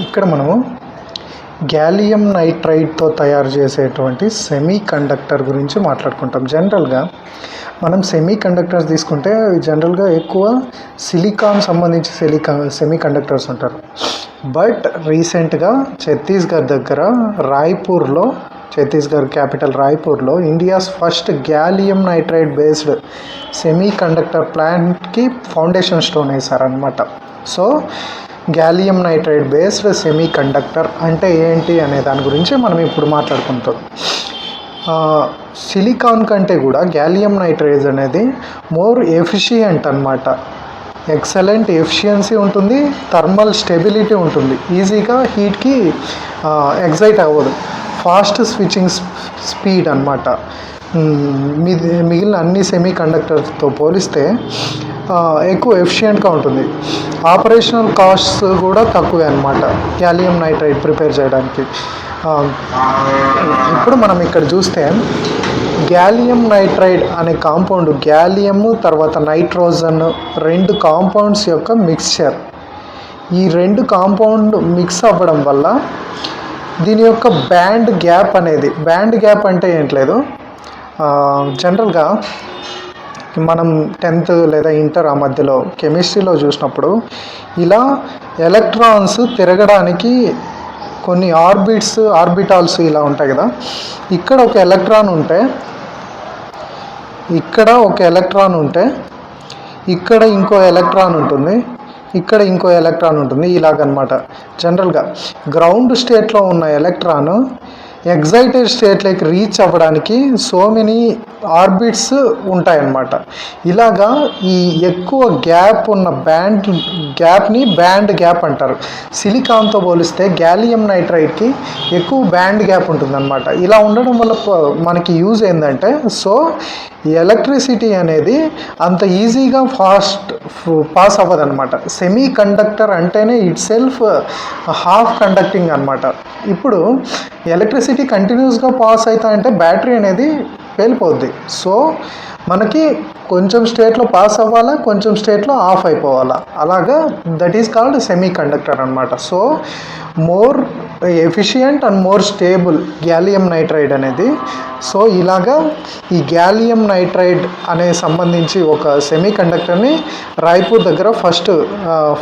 ఇక్కడ మనము గ్యాలియం నైట్రైడ్తో తయారు చేసేటువంటి సెమీ కండక్టర్ గురించి మాట్లాడుకుంటాం. జనరల్గా మనం సెమీ కండక్టర్స్ తీసుకుంటే జనరల్గా ఎక్కువ సిలికాన్ సంబంధించి సెమీ కండక్టర్స్ ఉంటారు. బట్ రీసెంట్గా ఛత్తీస్గఢ్ దగ్గర రాయ్పూర్లో, ఛత్తీస్గఢ్ క్యాపిటల్ రాయ్పూర్లో India's first gallium nitride based semiconductor ప్లాంట్కి ఫౌండేషన్ స్టోన్ వేశారనమాట. So gallium nitride based semiconductor అంటే ఏంటి అనే దాని గురించి మనం ఇప్పుడు మాట్లాడుకుంటాం. సిలికాన్ కంటే కూడా గ్యాలియం నైట్రైడ్ అనేది మోర్ ఎఫిషియంట్ అనమాట. ఎక్సలెంట్ ఎఫిషియన్సీ ఉంటుంది, థర్మల్ స్టెబిలిటీ ఉంటుంది, ఈజీగా హీట్కి ఎగ్జైట్ అవ్వదు, ఫాస్ట్ స్విచ్చింగ్ స్పీడ్ అనమాట. మిగిలిన అన్ని సెమీ కండక్టర్తో పోలిస్తే ఎక్కువ ఎఫిషియెంట్గా ఉంటుంది. ఆపరేషనల్ కాస్ట్స్ కూడా తక్కువే అనమాట గ్యాలియం నైట్రైడ్ ప్రిపేర్ చేయడానికి. ఇప్పుడు మనం ఇక్కడ చూస్తే గ్యాలియం నైట్రైడ్ అనే కాంపౌండ్, గ్యాలియము తర్వాత నైట్రోజన్ రెండు కాంపౌండ్స్ యొక్క మిక్స్చర్. ఈ రెండు కాంపౌండ్ మిక్స్ అవ్వడం వల్ల దీని యొక్క బ్యాండ్ గ్యాప్ అనేది, బ్యాండ్ గ్యాప్ అంటే ఏంట్లేదు, జనరల్గా మనం 10th లేదా ఇంటర్ ఆ మధ్యలో కెమిస్ట్రీలో చూసినప్పుడు ఇలా ఎలక్ట్రాన్స్ తిరగడానికి కొన్ని ఆర్బిటాల్స్ ఇలా ఉంటాయి కదా. ఇక్కడ ఒక ఎలక్ట్రాన్ ఉంటే, ఇక్కడ ఒక ఎలక్ట్రాన్ ఉంటే ఇక్కడ ఇంకో ఎలక్ట్రాన్ ఉంటుంది, ఇక్కడ ఇంకో ఎలక్ట్రాన్ ఉంటుంది, ఇలాగనమాట. జనరల్గా గ్రౌండ్ స్టేట్లో ఉన్న ఎలక్ట్రాన్ ఎగ్జైటెడ్ స్టేట్లోకి రీచ్ అవ్వడానికి సో మెనీ ఆర్బిట్స్ ఉంటాయన్నమాట. ఇలాగా ఈ ఎక్కువ గ్యాప్ ఉన్న గ్యాప్ని బ్యాండ్ గ్యాప్ అంటారు. సిలికాన్తో పోలిస్తే గ్యాలియం నైట్రైడ్కి ఎక్కువ బ్యాండ్ గ్యాప్ ఉంటుందన్నమాట. ఇలా ఉండడం వల్ల మనకి యూజ్ ఏంటంటే, సో ఎలక్ట్రిసిటీ అనేది అంత ఈజీగా పాస్ అవ్వదన్నమాట. సెమీ కండక్టర్ అంటేనే ఇట్ సెల్ఫ్ హాఫ్ కండక్టింగ్ అనమాట. ఇప్పుడు ఎలక్ట్రిసిటీ కంటిన్యూస్గా పాస్ అవుతా అంటే బ్యాటరీ అనేది వెళ్ళిపోద్ది. సో మనకి కొంచెం స్టేట్లో పాస్ అవ్వాలా, కొంచెం స్టేట్లో ఆఫ్ అయిపోవాలా, అలాగా that is called semiconductor అనమాట. So more efficient and more stable gallium nitride అనేది. సో ఇలాగా ఈ గ్యాలియం నైట్రైడ్ అనే సంబంధించి ఒక సెమీ కండక్టర్ని రాయ్పూర్ దగ్గర ఫస్ట్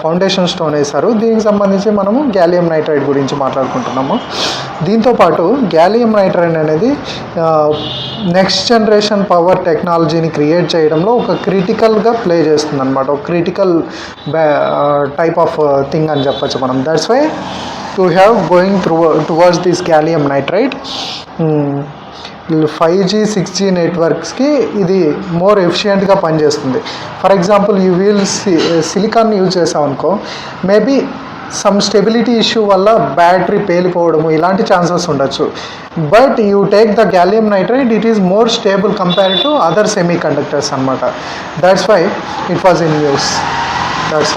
ఫౌండేషన్ స్టోన్ వేశారు. దీనికి సంబంధించి మనము గ్యాలియం నైట్రైడ్ గురించి మాట్లాడుకుంటున్నాము. దీంతోపాటు గ్యాలియం నైట్రైడ్ అనేది నెక్స్ట్ జనరేషన్ పవర్ టెక్నాలజీని క్రియేట్ చేయడంలో ఒక క్రిటికల్గా ప్లే చేస్తుంది అనమాట. ఒక క్రిటికల్ టైప్ ఆఫ్ థింగ్ అని చెప్పచ్చు మనం. That's why to have going towards this gallium nitride. 5G 6G నెట్వర్క్స్కి ఇది మోర్ ఎఫిషియెంట్గా పనిచేస్తుంది. For example you will silicon use చేసాం అనుకో, మేబీ సమ్ స్టెబిలిటీ ఇష్యూ వల్ల బ్యాటరీ పేలిపోవడము ఇలాంటి ఛాన్సెస్ ఉండొచ్చు. But you take the gallium nitride, it is more stable compared to other semiconductors అనమాట. That's why it was in use. That's